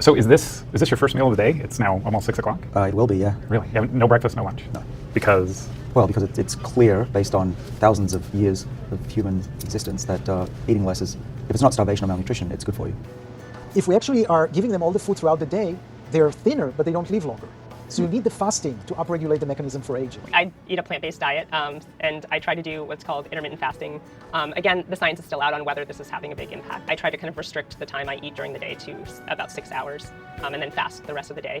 So is this your first meal of the day? It's now almost 6 o'clock? It will be, yeah. Really? You have no breakfast, no lunch? No. Because? Well, because it's clear, based on thousands of years of human existence, that eating less is, if it's not starvation or malnutrition, it's good for you. If we actually are giving them all the food throughout the day, they're thinner, but they don't live longer. So you need the fasting to upregulate the mechanism for aging. I eat a plant-based diet, and I try to do what's called intermittent fasting. Again, the science is still out on whether this is having a big impact. I try to kind of restrict the time I eat during the day to about 6 hours, and then fast the rest of the day.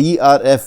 TRF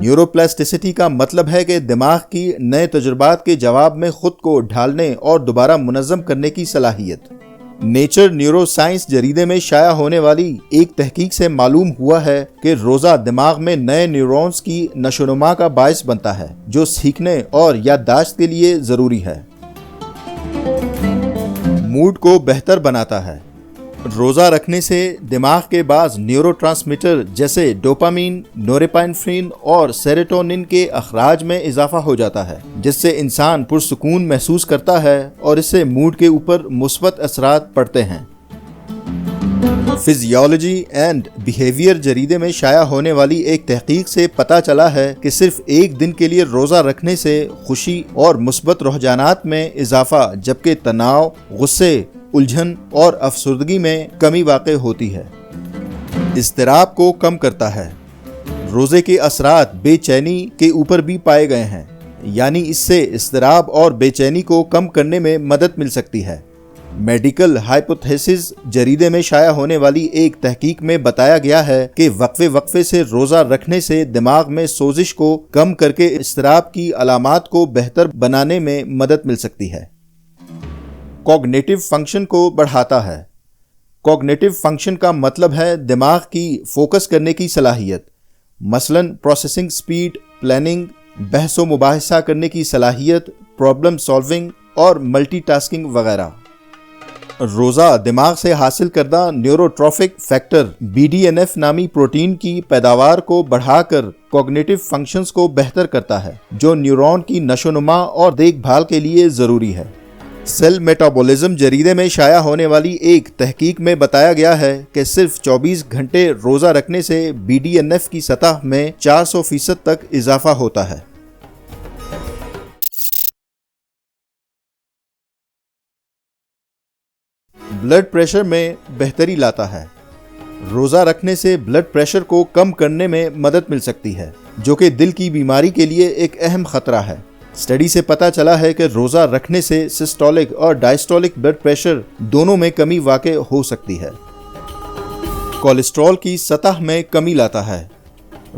نیوروپلاسٹیسٹی کا مطلب ہے کہ دماغ کی نئے تجربات کے جواب میں خود کو ڈھالنے اور دوبارہ منظم کرنے کی صلاحیت۔ نیچر نیورو سائنس جریدے میں شائع ہونے والی ایک تحقیق سے معلوم ہوا ہے کہ روزہ دماغ میں نئے نیورونز کی نشوونما کا باعث بنتا ہے، جو سیکھنے اور یادداشت کے لیے ضروری ہے۔ موڈ کو بہتر بناتا ہے۔ روزہ رکھنے سے دماغ کے بعض نیورو ٹرانسمیٹر جیسے ڈوپامین، نورپینفرین اور سیروٹونن کے اخراج میں اضافہ ہو جاتا ہے، جس سے انسان پرسکون محسوس کرتا ہے اور اس سے موڈ کے اوپر مثبت اثرات پڑتے ہیں۔ فزیالوجی اینڈ بیہیویئر جریدے میں شائع ہونے والی ایک تحقیق سے پتہ چلا ہے کہ صرف ایک دن کے لیے روزہ رکھنے سے خوشی اور مثبت رجحانات میں اضافہ، جبکہ تناؤ، غصے، الجھن اور افسردگی میں کمی واقع ہوتی ہے۔ اضطراب کو کم کرتا ہے۔ روزے کے اثرات بے چینی کے اوپر بھی پائے گئے ہیں، یعنی اس سے اضطراب اور بے چینی کو کم کرنے میں مدد مل سکتی ہے۔ میڈیکل ہائپوتھیسز جریدے میں شائع ہونے والی ایک تحقیق میں بتایا گیا ہے کہ وقفے سے روزہ رکھنے سے دماغ میں سوزش کو کم کر کے اضطراب کی علامات کو بہتر بنانے میں مدد مل سکتی ہے۔ کوگنیٹو فنکشن کو بڑھاتا ہے۔ کوگنیٹو فنکشن کا مطلب ہے دماغ کی فوکس کرنے کی صلاحیت، مثلاً پروسیسنگ سپیڈ، پلاننگ، بحث و مباحثہ کرنے کی صلاحیت، پرابلم سالونگ اور ملٹی ٹاسکنگ وغیرہ۔ روزہ دماغ سے حاصل کردہ نیوروٹروفک فیکٹر BDNF نامی پروٹین کی پیداوار کو بڑھا کر کوگنیٹو فنکشنز کو بہتر کرتا ہے، جو نیورون کی نشوونما اور دیکھ بھال کے لیے ضروری ہے۔ سیل میٹابولزم جریدے میں شائع ہونے والی ایک تحقیق میں بتایا گیا ہے کہ صرف 24 گھنٹے روزہ رکھنے سے BDNF کی سطح میں 400% تک اضافہ ہوتا ہے۔ بلڈ پریشر میں بہتری لاتا ہے۔ روزہ رکھنے سے بلڈ پریشر کو کم کرنے میں مدد مل سکتی ہے، جو کہ دل کی بیماری کے لیے ایک اہم خطرہ ہے۔ اسٹڈی سے پتہ چلا ہے کہ روزہ رکھنے سے سسٹولک اور ڈائسٹولک بلڈ پریشر دونوں میں کمی واقع ہو سکتی ہے۔ کولیسٹرول کی سطح میں کمی لاتا ہے۔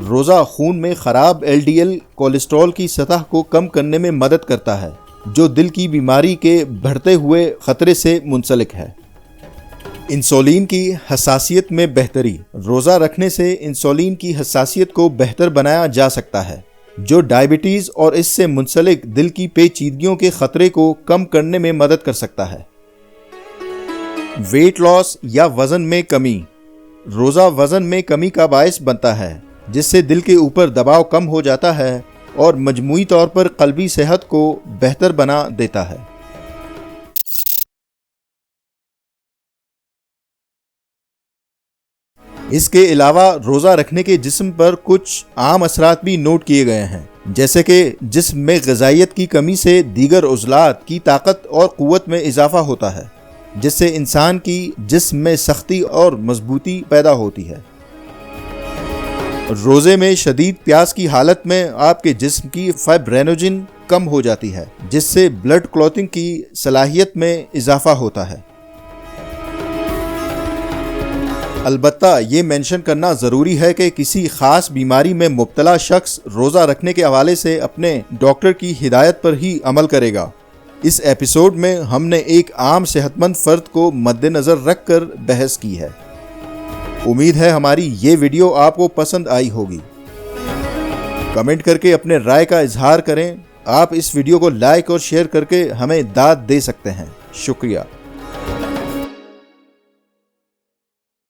روزہ خون میں خراب LDL کولیسٹرول کی سطح کو کم کرنے میں مدد کرتا ہے، جو دل کی بیماری کے بڑھتے ہوئے خطرے سے منسلک ہے۔ انسولین کی حساسیت میں بہتری۔ روزہ رکھنے سے انسولین کی حساسیت کو بہتر بنایا جا سکتا ہے، جو ڈائبٹیز اور اس سے منسلک دل کی پیچیدگیوں کے خطرے کو کم کرنے میں مدد کر سکتا ہے۔ ویٹ لاس یا وزن میں کمی۔ روزہ وزن میں کمی کا باعث بنتا ہے، جس سے دل کے اوپر دباؤ کم ہو جاتا ہے اور مجموعی طور پر قلبی صحت کو بہتر بنا دیتا ہے۔ اس کے علاوہ روزہ رکھنے کے جسم پر کچھ عام اثرات بھی نوٹ کیے گئے ہیں، جیسے کہ جسم میں غذائیت کی کمی سے دیگر عضلات کی طاقت اور قوت میں اضافہ ہوتا ہے، جس سے انسان کی جسم میں سختی اور مضبوطی پیدا ہوتی ہے۔ روزے میں شدید پیاس کی حالت میں آپ کے جسم کی فائبرینوجن کم ہو جاتی ہے، جس سے بلڈ کلوتنگ کی صلاحیت میں اضافہ ہوتا ہے۔ البتہ یہ مینشن کرنا ضروری ہے کہ کسی خاص بیماری میں مبتلا شخص روزہ رکھنے کے حوالے سے اپنے ڈاکٹر کی ہدایت پر ہی عمل کرے گا۔ اس ایپیسوڈ میں ہم نے ایک عام صحت مند فرد کو مد نظر رکھ کر بحث کی ہے۔ امید ہے ہماری یہ ویڈیو آپ کو پسند آئی ہوگی۔ کمنٹ کر کے اپنے رائے کا اظہار کریں۔ آپ اس ویڈیو کو لائک اور شیئر کر کے ہمیں داد دے سکتے ہیں۔ شکریہ۔